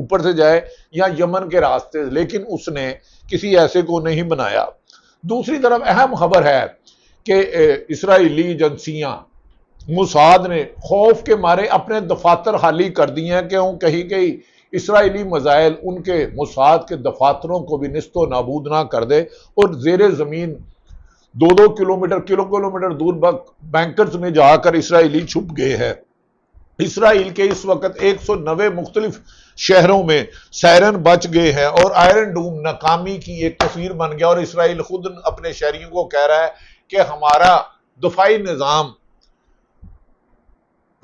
اوپر سے جائے یا یمن کے راستے سے، لیکن اس نے کسی ایسے کو نہیں بنایا۔ دوسری طرف اہم خبر ہے کہ اسرائیلی ایجنسیاں موساد نے خوف کے مارے اپنے دفاتر خالی کر دیے ہیں کہ کہیں اسرائیلی میزائل ان کے موساد کے دفاتروں کو بھی نست و نابود نہ کر دے، اور زیر زمین 2 کلومیٹر دور بینکرز میں جا کر اسرائیلی چھپ گئے ہیں۔ اسرائیل کے اس وقت 190 مختلف شہروں میں سائرن بچ گئے ہیں، اور آئرن ڈوم ناکامی کی ایک تصویر بن گیا، اور اسرائیل خود اپنے شہریوں کو کہہ رہا ہے کہ ہمارا دفاعی نظام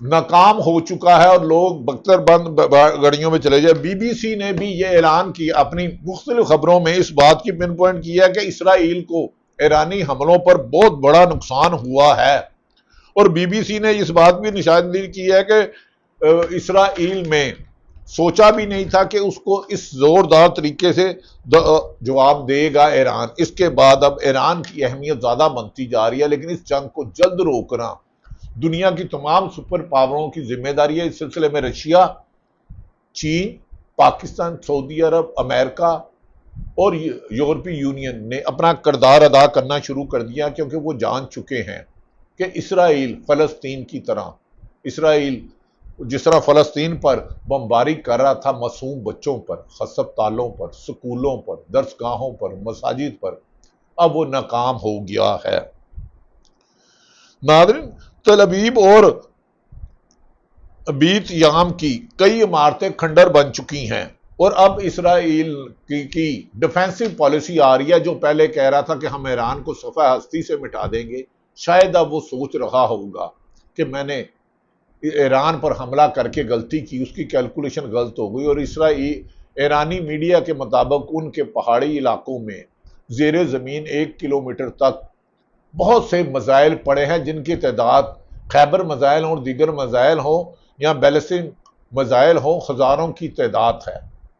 ناکام ہو چکا ہے اور لوگ بختر بند گاڑیوں میں چلے جائے۔ بی بی سی نے بھی یہ اعلان کیا اپنی مختلف خبروں میں، اس بات کی پن پوائنٹ کیا کہ اسرائیل کو ایرانی حملوں پر بہت بڑا نقصان ہوا ہے، اور بی بی سی نے اس بات بھی نشاندہی کی ہے کہ اسرائیل میں سوچا بھی نہیں تھا کہ اس کو اس زوردار طریقے سے جواب دے گا ایران۔ اس کے بعد اب ایران کی اہمیت زیادہ بنتی جا رہی ہے، لیکن اس جنگ کو جلد روکنا دنیا کی تمام سپر پاوروں کی ذمہ داری ہے۔ اس سلسلے میں رشیا، چین، پاکستان، سعودی عرب، امریکہ اور یورپی یونین نے اپنا کردار ادا کرنا شروع کر دیا، کیونکہ وہ جان چکے ہیں کہ اسرائیل فلسطین کی طرح، اسرائیل جس طرح فلسطین پر بمباری کر رہا تھا معصوم بچوں پر، ہسپتالوں پر، سکولوں پر، درسگاہوں پر، مساجد پر، اب وہ ناکام ہو گیا ہے۔ ناظرین، تل ابیب اور بیت یام کی کئی عمارتیں کھنڈر بن چکی ہیں، اور اب اسرائیل کی ڈیفینسو پالیسی آ رہی ہے، جو پہلے کہہ رہا تھا کہ ہم ایران کو صفحہ ہستی سے مٹا دیں گے، شاید اب وہ سوچ رہا ہوگا کہ میں نے ایران پر حملہ کر کے غلطی کی، اس کی کیلکولیشن غلط ہو گئی، اور ایرانی میڈیا کے مطابق ان کے پہاڑی علاقوں میں زیر زمین 1 کلومیٹر تک بہت سے میزائل پڑے ہیں، جن کی تعداد خیبر میزائل اور دیگر میزائل ہوں یا بیلسٹک میزائل ہوں، ہزاروں کی تعداد ہے،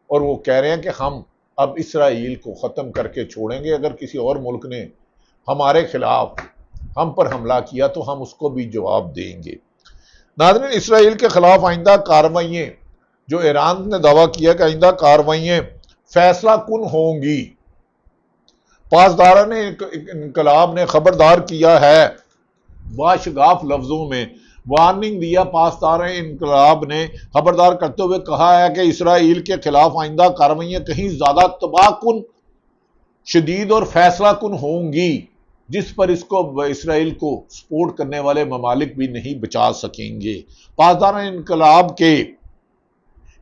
اور وہ کہہ رہے ہیں کہ ہم اب اسرائیل کو ختم کر کے چھوڑیں گے، اگر کسی اور ملک نے ہمارے خلاف ہم پر حملہ کیا تو ہم اس کو بھی جواب دیں گے۔ ناظرین، اسرائیل کے خلاف آئندہ کارروائیاں، جو ایران نے دعویٰ کیا کہ آئندہ کارروائیاں فیصلہ کن ہوں گی، پاسداران انقلاب نے خبردار کیا ہے، باشگاف لفظوں میں وارننگ دیا۔ پاسداران انقلاب نے خبردار کرتے ہوئے کہا ہے کہ اسرائیل کے خلاف آئندہ کارروائیاں کہیں زیادہ تباہ کن، شدید اور فیصلہ کن ہوں گی، جس پر اس کو اسرائیل کو سپورٹ کرنے والے ممالک بھی نہیں بچا سکیں گے۔ پاسداران انقلاب کے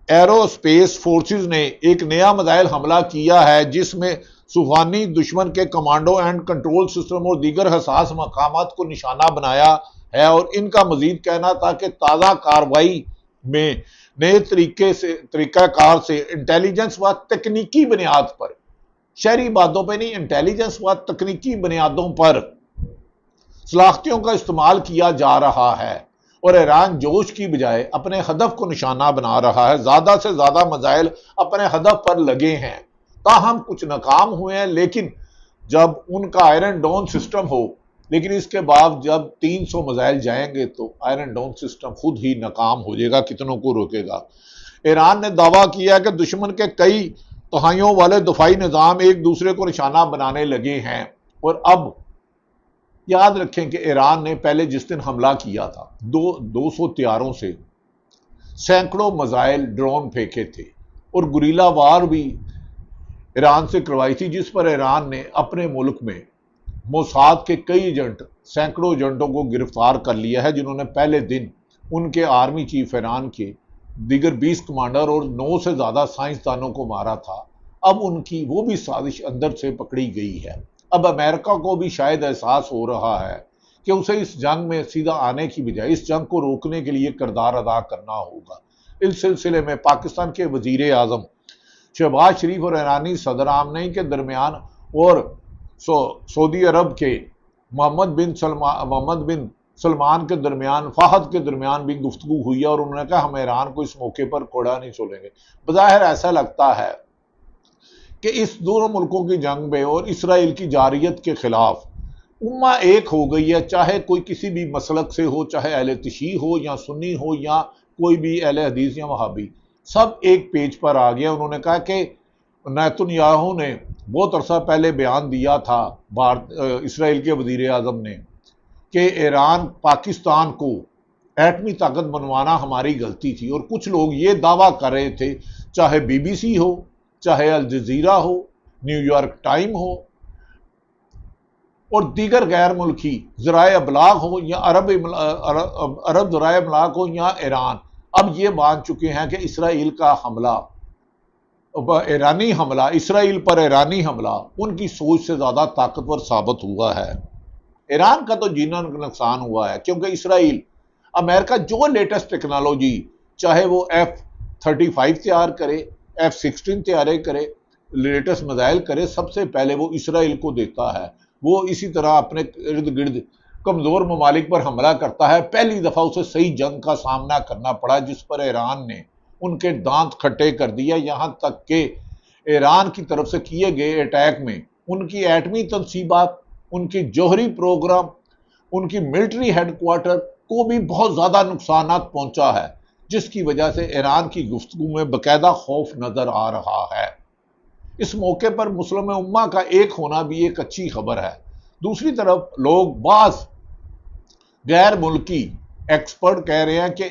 ایرو اسپیس فورسز نے ایک نیا میزائل حملہ کیا ہے، جس میں طوفانی دشمن کے کمانڈو اینڈ کنٹرول سسٹم اور دیگر حساس مقامات کو نشانہ بنایا ہے، اور ان کا مزید کہنا تھا کہ تازہ کارروائی میں نئے طریقہ کار سے انٹیلیجنس و تکنیکی بنیاد پر، شہری باتوں پہ نہیں، انٹیلیجنس و تکنیکی بنیادوں پر صلاحیتوں کا استعمال کیا جا رہا ہے، اور ایران جوش کی بجائے اپنے ہدف کو نشانہ بنا رہا ہے۔ زیادہ سے زیادہ میزائل اپنے ہدف پر لگے ہیں، تاہم کچھ ناکام ہوئے ہیں، لیکن جب ان کا آئرن ڈون سسٹم ہو، لیکن اس کے بعد جب 300 میزائل جائیں گے تو آئرن ڈون سسٹم خود ہی ناکام ہو جائے گا، کتنوں کو روکے گا۔ ایران نے دعویٰ کیا کہ دشمن کے کئی تہائیوں والے دفاعی نظام ایک دوسرے کو نشانہ بنانے لگے ہیں، اور اب یاد رکھیں کہ ایران نے پہلے جس دن حملہ کیا تھا 200 طیاروں سے سینکڑوں میزائل ڈرون پھینکے تھے، اور گریلا وار بھی ایران سے کروائی تھی، جس پر ایران نے اپنے ملک میں موساد کے کئی ایجنٹ، سینکڑوں ایجنٹوں کو گرفتار کر لیا ہے، جنہوں نے پہلے دن ان کے آرمی چیف ایران کے دیگر 20 کمانڈر اور 9 سے زیادہ سائنسدانوں کو مارا تھا۔ اب ان کی وہ بھی سازش اندر سے پکڑی گئی ہے۔ اب امریکہ کو بھی شاید احساس ہو رہا ہے کہ اسے اس جنگ میں سیدھا آنے کی بجائے اس جنگ کو روکنے کے لیے کردار ادا کرنا ہوگا۔ اس سلسلے میں پاکستان کے وزیر اعظم شہباز شریف اور ایرانی صدر آمنی کے درمیان اور سعودی عرب کے محمد بن سلمان کے درمیان، فہد کے درمیان بھی گفتگو ہوئی ہے، اور انہوں نے کہا ہم ایران کو اس موقع پر کوڑا نہیں چھوڑیں گے۔ بظاہر ایسا لگتا ہے کہ اس دونوں ملکوں کی جنگ میں اور اسرائیل کی جارحیت کے خلاف امہ ایک ہو گئی ہے، چاہے کوئی کسی بھی مسلک سے ہو، چاہے اہل تشیع ہو یا سنی ہو یا کوئی بھی اہل حدیث یا وہابی۔ سب ایک پیج پر آ گیا۔ انہوں نے کہا کہ نیتن یاہو نے بہت عرصہ پہلے بیان دیا تھا اسرائیل کے وزیر اعظم نے کہ ایران پاکستان کو ایٹمی طاقت بنوانا ہماری غلطی تھی، اور کچھ لوگ یہ دعویٰ کر رہے تھے، چاہے بی بی سی ہو، چاہے الجزیرہ ہو، نیو یارک ٹائم ہو اور دیگر غیر ملکی ذرائع ابلاغ ہو یا عرب ذرائع ابلاغ ہو یا ایران، اب یہ مان چکے ہیں کہ اسرائیل کا حملہ، ایرانی حملہ، اسرائیل پر ایرانی حملہ ان کی سوچ سے زیادہ طاقتور ثابت ہوا ہے۔ ایران کا تو جینا نقصان ہوا ہے، کیونکہ اسرائیل، امریکہ جو لیٹسٹ ٹیکنالوجی، چاہے وہ F-35 تیار کرے، F-16 تیارے کرے، لیٹسٹ میزائل کرے، سب سے پہلے وہ اسرائیل کو دیتا ہے۔ وہ اسی طرح اپنے ارد گرد کمزور ممالک پر حملہ کرتا ہے۔ پہلی دفعہ اسے صحیح جنگ کا سامنا کرنا پڑا، جس پر ایران نے ان کے دانت کھٹے کر دیا، یہاں تک کہ ایران کی طرف سے کیے گئے اٹیک میں ان کی ایٹمی تنصیبات، ان کی جوہری پروگرام، ان کی ملٹری ہیڈ کوارٹر کو بھی بہت زیادہ نقصانات پہنچا ہے، جس کی وجہ سے ایران کی گفتگو میں باقاعدہ خوف نظر آ رہا ہے۔ اس موقع پر مسلم امہ کا ایک ہونا بھی ایک اچھی خبر ہے۔ دوسری طرف لوگ، بعض غیر ملکی ایکسپرٹ کہہ رہے ہیں کہ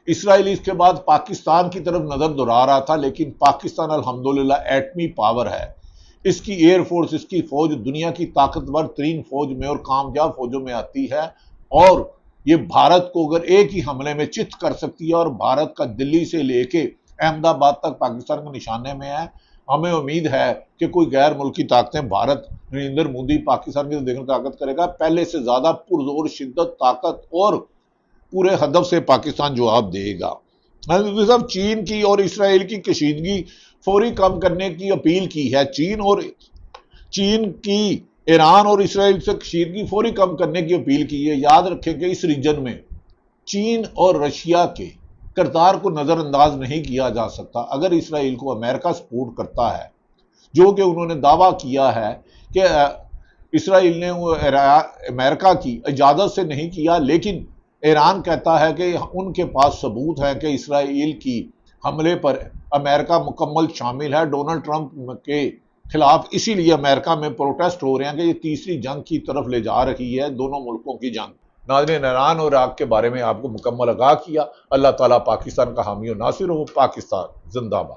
اسرائیل اس کے بعد پاکستان کی طرف نظر دوڑا رہا تھا، لیکن پاکستان الحمدللہ ایٹمی پاور ہے، اس کی ایئر فورس، اس کی فوج دنیا کی طاقتور ترین فوج میں اور کامیاب فوجوں میں آتی ہے، اور یہ بھارت کو اگر ایک ہی حملے میں چت کر سکتی ہے، اور بھارت کا دلی سے لے کے احمد آباد تک پاکستان کے نشانے میں ہے۔ ہمیں امید ہے کہ کوئی غیر ملکی طاقتیں، بھارت، نریندر مودی پاکستان کی دیکھنے طاقت کرے گا، پہلے سے زیادہ پرزور، شدت، طاقت اور پورے ہدف سے پاکستان جواب دے گا۔ چین کی اور اسرائیل کی کشیدگی فوری کم کرنے کی اپیل کی ہے۔ چین کی ایران اور اسرائیل سے کشیدگی فوری کم کرنے کی اپیل کی ہے۔ یاد رکھیں کہ اس ریجن میں چین اور رشیا کے کردار کو نظر انداز نہیں کیا جا سکتا۔ اگر اسرائیل کو امریکہ سپورٹ کرتا ہے، جو کہ انہوں نے دعویٰ کیا ہے کہ اسرائیل نے امریکہ کی اجازت سے نہیں کیا، لیکن ایران کہتا ہے کہ ان کے پاس ثبوت ہے کہ اسرائیل کی حملے پر امریکہ مکمل شامل ہے۔ ڈونلڈ ٹرمپ کے خلاف اسی لیے امریکہ میں پروٹیسٹ ہو رہے ہیں کہ یہ تیسری جنگ کی طرف لے جا رہی ہے، دونوں ملکوں کی جنگ۔ ناظرین، ایران اور عراق کے بارے میں آپ کو مکمل آگاہ کیا۔ اللہ تعالیٰ پاکستان کا حامی و ناصر ہو۔ پاکستان زندہ باد۔